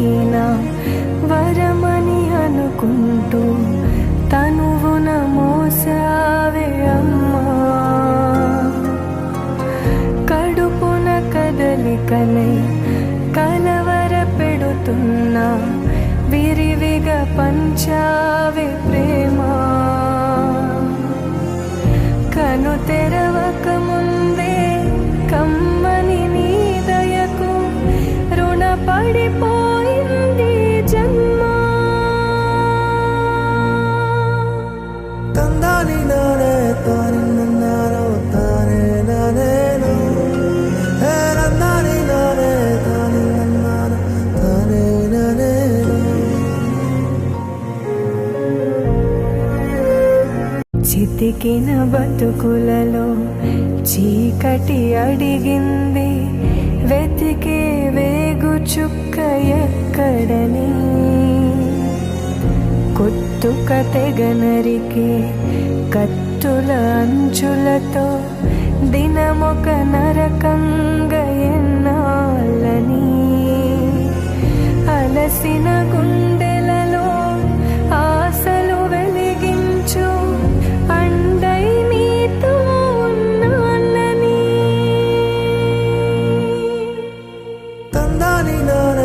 కలిగిన వరమని అనుకుంటూ తనువున మోసావే అమ్మా. కడుపున కదలికలై కలవర పెడుతున్నా విరివిగా పంచావే ప్రేమ. కను తెరవక ముందే కమ్మని నీ దయకు రుణపడిపోయింది జన్మ. తందాని నానే తాని నన్నారో తానే నానేను హే నందాని నానే తాని నన్నారో తానే నానేను. చితికిన బతుకులలో చీకటి అడిగింది వెతికే వేగు చుక్క ఎక్కడని. కొత్తుక తెగనరికే కత్తుల అంచులతో దినమొక నరకంగా ఎన్నాళ్ళని. అలసిన గుండెలలో ఆశలు వెలిగించు అండై నీతో ఉన్నానని. తందాని నానే